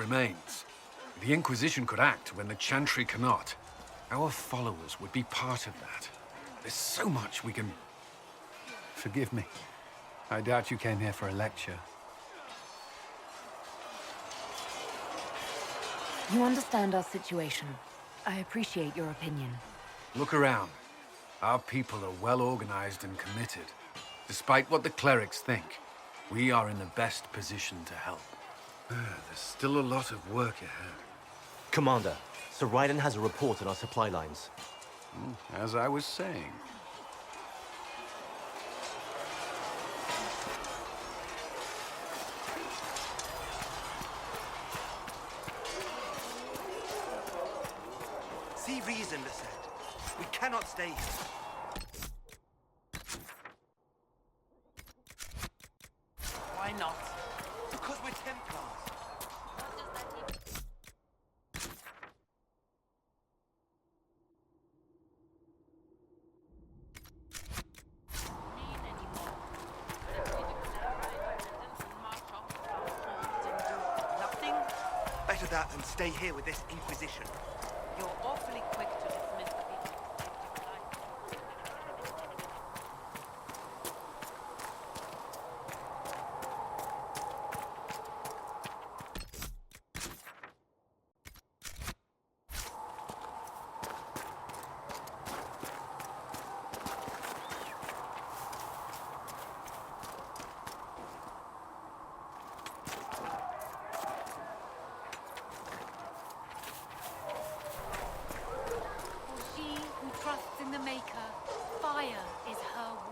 remains. The Inquisition could act when the Chantry cannot. Our followers would be part of that. There's so much we can... Forgive me. I doubt you came here for a lecture. You understand our situation. I appreciate your opinion. Look around. Our people are well organized and committed. Despite what the clerics think, we are in the best position to help. There's still a lot of work ahead. Commander, Sir Raiden has a report on our supply lines. As I was saying. See reason, Lisette. We cannot stay here. Why not? Because we're Templars. Nothing? Better that than stay here with this Inquisition. You're awfully quick to dismiss the people.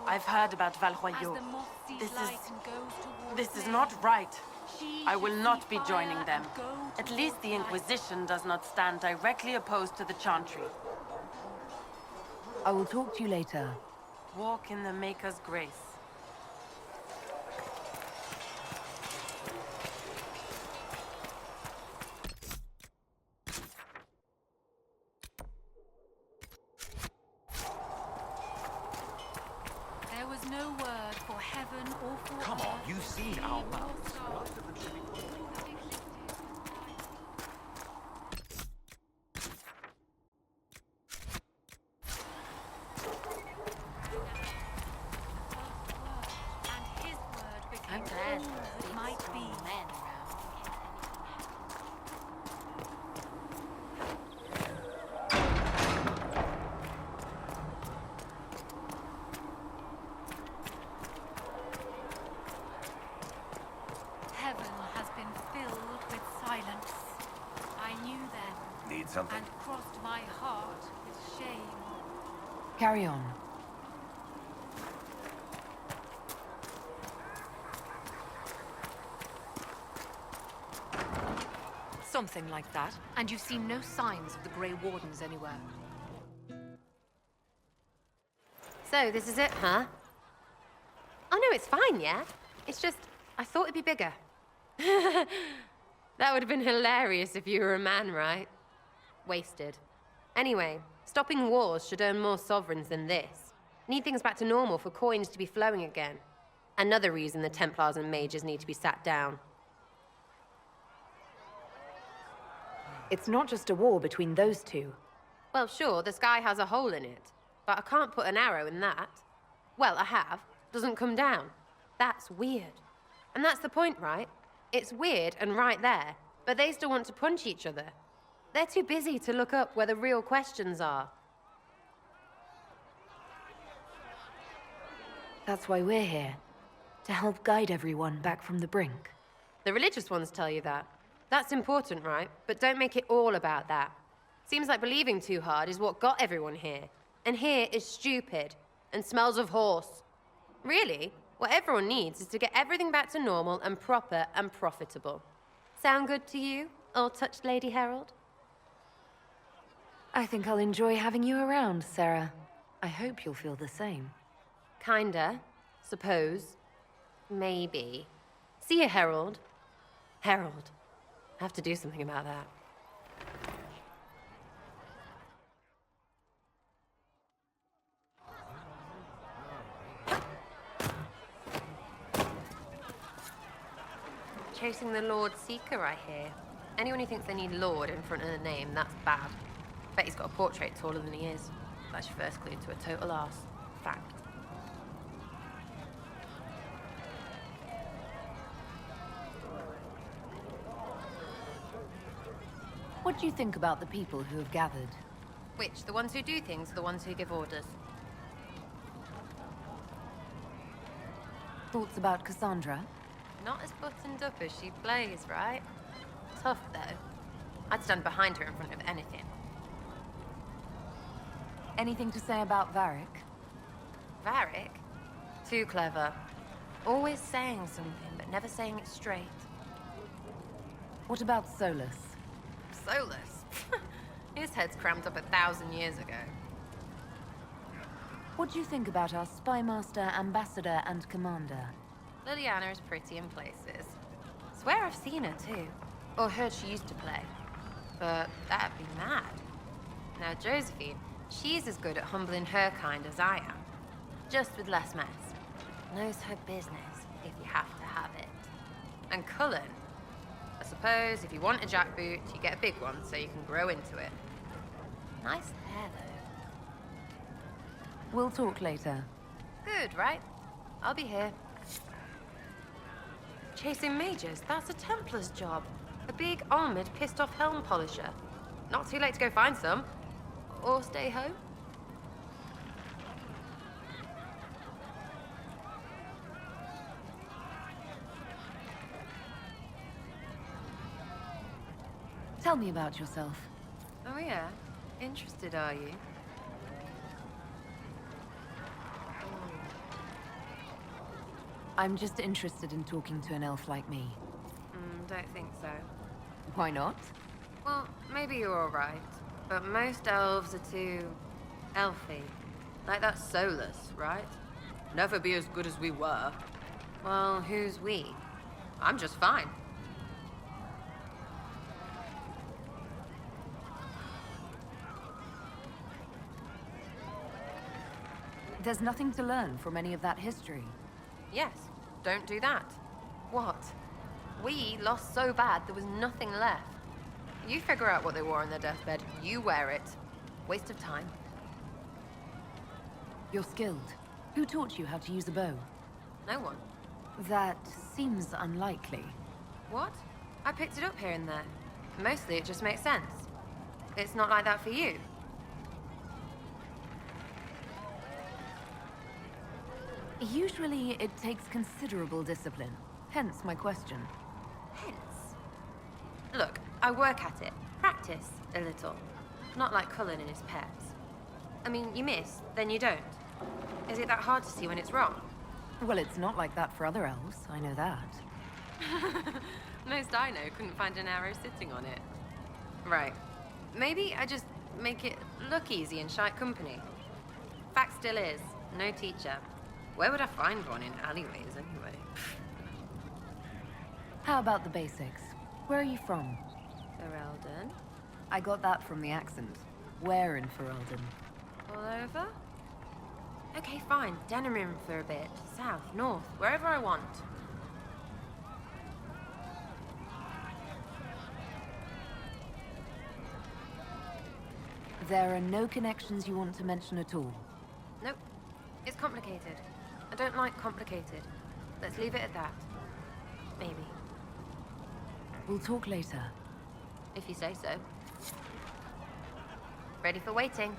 I've heard about Val Royeaux. This is not right. I will not be joining them. At least the Inquisition does not stand directly opposed to the Chantry. I will talk to you later. Walk in the Maker's grace. There was no word for heaven or for Come on, you've seen our maps. And his word became I'm glad all that might be. men around. Heaven has been filled with silence. I knew them Need something? and crossed my heart with shame. Carry on. Something like that. And you've seen no signs of the Grey Wardens anywhere. So, this is it, huh? Oh no, it's fine, yeah? It's just, I thought it'd be bigger. That would have been hilarious if you were a man, right? Wasted. Anyway, stopping wars should earn more sovereigns than this. Need things back to normal for coins to be flowing again. Another reason the Templars and mages need to be sat down. It's not just a war between those two. Well, sure, the sky has a hole in it, but I can't put an arrow in that. Well, I have. Doesn't come down. That's weird. And that's the point, right? It's weird and right there, but they still want to punch each other. They're too busy to look up where the real questions are. That's why we're here. To help guide everyone back from the brink. The religious ones tell you that. That's important, right? But don't make it all about that. Seems like believing too hard is what got everyone here. And here is stupid and smells of horse. Really, what everyone needs is to get everything back to normal and proper and profitable. Sound good to you, all-touched Lady Herald? I think I'll enjoy having you around, Sarah. I hope you'll feel the same. Kinda. Suppose. Maybe. See you, Herald. Herald. I have to do something about that. Chasing the Lord Seeker, I hear. Anyone who thinks they need Lord in front of the name, that's bad. Bet he's got a portrait taller than he is. That's your first clue to a total arse. Fact. What do you think about the people who have gathered? Which, the ones who do things or the ones who give orders? Thoughts about Cassandra? Not as buttoned up as she plays, right? Tough, though. I'd stand behind her in front of anything. Anything to say about Varric? Varric? Too clever. Always saying something, but never saying it straight. What about Solus? Solus? His head's crammed up 1,000 years ago. What do you think about our spymaster, ambassador, and commander? Liliana is pretty in places. Swear I've seen her, too. Or heard she used to play. But that'd be mad. Now, Josephine, she's as good at humbling her kind as I am. Just with less mess. Knows her business, if you have to have it. And Cullen? I suppose if you want a jackboot, you get a big one so you can grow into it. Nice hair, though. We'll talk later. Good, right? I'll be here. Chasing mages, that's a Templar's job. A big, armored, pissed-off helm polisher. Not too late to go find some. Or stay home. Tell me about yourself. Oh yeah? Interested, are you? I'm just interested in talking to an elf like me. Don't think so. Why not? Well, maybe you're all right. But most elves are too... elfy. Like that Solus, right? Never be as good as we were. Well, who's we? I'm just fine. There's nothing to learn from any of that history. Yes, don't do that. What? We lost so bad there was nothing left. You figure out what they wore on their deathbed, you wear it. Waste of time. You're skilled. Who taught you how to use a bow? No one. That seems unlikely. What? I picked it up here and there. Mostly it just makes sense. It's not like that for you. Usually it takes considerable discipline. Hence my question. Hence? Look, I work at it. Practice a little. Not like Cullen and his pets. I mean, you miss, then you don't. Is it that hard to see when it's wrong? Well, it's not like that for other elves, I know that. Most I know couldn't find an arrow sitting on it. Right. Maybe I just make it look easy in shite company. Fact still is, no teacher. Where would I find one in alleyways, anyway? How about the basics? Where are you from? Ferelden? I got that from the accent. Where in Ferelden? All over? Okay, fine. Denerim for a bit. South, north, wherever I want. There are no connections you want to mention at all? Nope. It's complicated. I don't like complicated. Let's leave it at that. Maybe. We'll talk later. If you say so. Ready for waiting.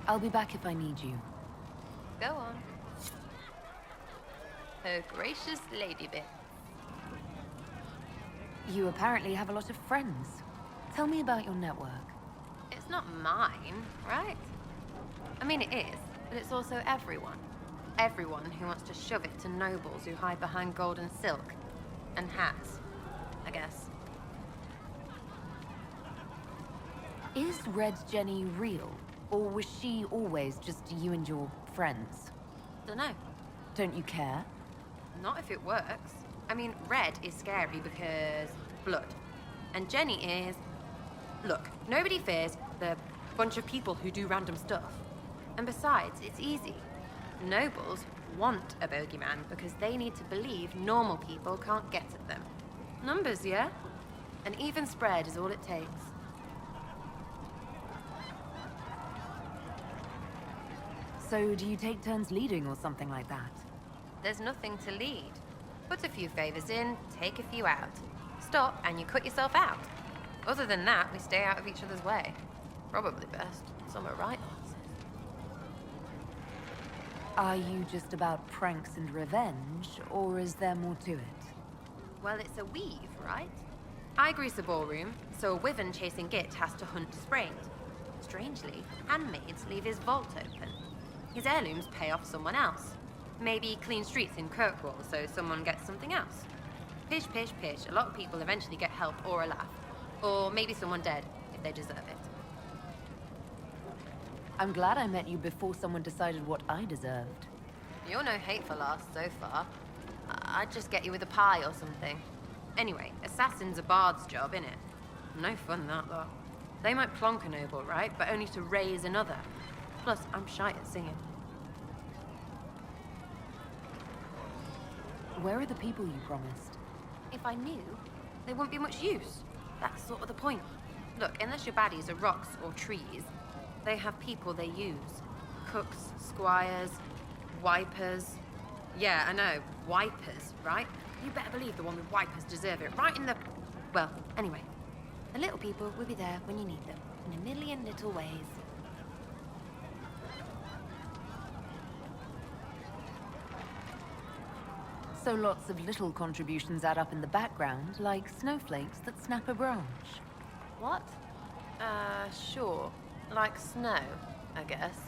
I'll be back if I need you. Go on. Her gracious lady bit. You apparently have a lot of friends. Tell me about your network. It's not mine, right? I mean, it is, but it's also everyone. Everyone who wants to shove it to nobles who hide behind gold and silk. And hats, I guess. Is Red Jenny real? Or was she always just you and your friends? Dunno. Don't you care? Not if it works. I mean, Red is scary because blood. And Jenny is... Look, nobody fears the bunch of people who do random stuff. And besides, it's easy. Nobles want a bogeyman because they need to believe normal people can't get at them. Numbers, yeah? An even spread is all it takes. So, do you take turns leading or something like that? There's nothing to lead. Put a few favors in, take a few out. Stop, and you cut yourself out. Other than that, we stay out of each other's way. Probably best. Some are right. Are you just about pranks and revenge, or is there more to it? Well, it's a weave, right? I grease a ballroom, so a wyvern chasing Git has to hunt Sprained. Strangely, handmaids leave his vault open. His heirlooms pay off someone else. Maybe clean streets in Kirkwall, so someone gets something else. Pish, pish, pish. A lot of people eventually get help or a laugh. Or maybe someone dead, if they deserve it. I'm glad I met you before someone decided what I deserved. You're no hateful ass so far. I'd just get you with a pie or something. Anyway, assassin's a bard's job, innit? No fun, that lot. They might plonk a noble, right? But only to raise another. Plus, I'm shy at singing. Where are the people you promised? If I knew, they wouldn't be much use. That's sort of the point. Look, unless your baddies are rocks or trees, they have people they use. Cooks, squires, wipers. Yeah, I know, wipers, right? You better believe the one with wipers deserve it, right in the... Well, anyway, the little people will be there when you need them, in a million little ways. So lots of little contributions add up in the background, like snowflakes that snap a branch. What? Sure. Like snow, I guess.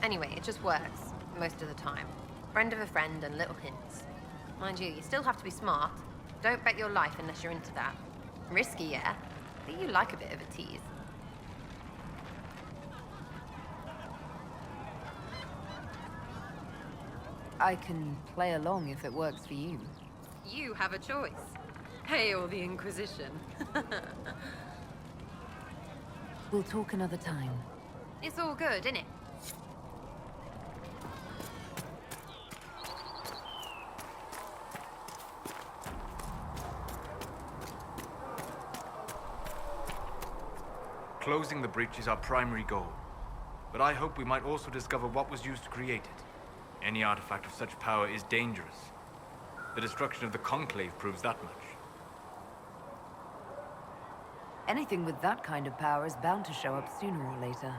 Anyway, it just works, most of the time. Friend of a friend and little hints. Mind you still have to be smart. Don't bet your life unless you're into that. Risky, yeah, but you like a bit of a tease. I can play along if it works for you. You have a choice. Hail the Inquisition. We'll talk another time. It's all good, innit? Closing the breach is our primary goal. But I hope we might also discover what was used to create it. Any artifact of such power is dangerous. The destruction of the Conclave proves that much. Anything with that kind of power is bound to show up sooner or later.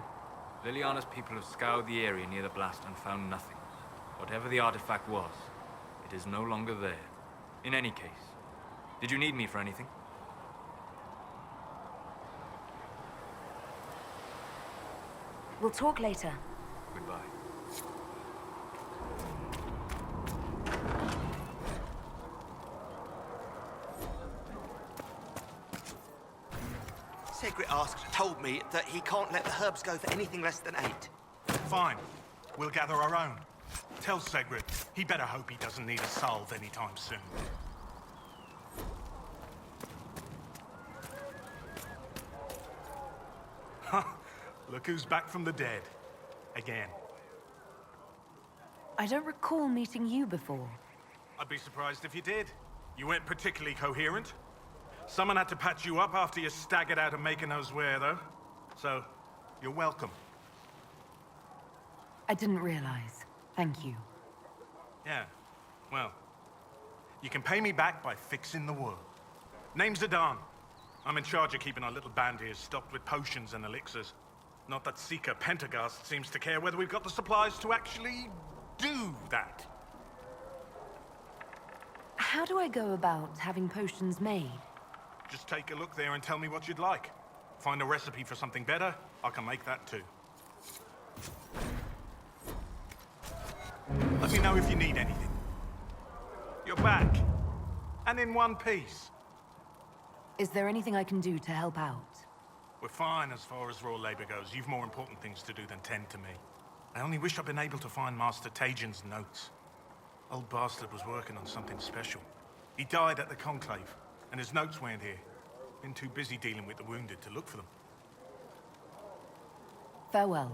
Liliana's people have scoured the area near the blast and found nothing. Whatever the artifact was, it is no longer there. In any case, did you need me for anything? We'll talk later. Goodbye. Segrit told me that he can't let the herbs go for anything less than 8. Fine. We'll gather our own. Tell Segrit he better hope he doesn't need a salve anytime soon. Look who's back from the dead. Again. I don't recall meeting you before. I'd be surprised if you did. You weren't particularly coherent. Someone had to patch you up after you staggered out of Mykonos Ware, though. So, you're welcome. I didn't realize. Thank you. Yeah, well, you can pay me back by fixing the world. Name's Zidane. I'm in charge of keeping our little band here stocked with potions and elixirs. Not that Seeker Pentagast seems to care whether we've got the supplies to actually do that. How do I go about having potions made? Just take a look there and tell me what you'd like. Find a recipe for something better, I can make that too. Let me know if you need anything. You're back. And in one piece. Is there anything I can do to help out? We're fine as far as raw labor goes. You've more important things to do than tend to me. I only wish I'd been able to find Master Tajin's notes. Old bastard was working on something special. He died at the Conclave, and his notes weren't here. Been too busy dealing with the wounded to look for them. Farewell.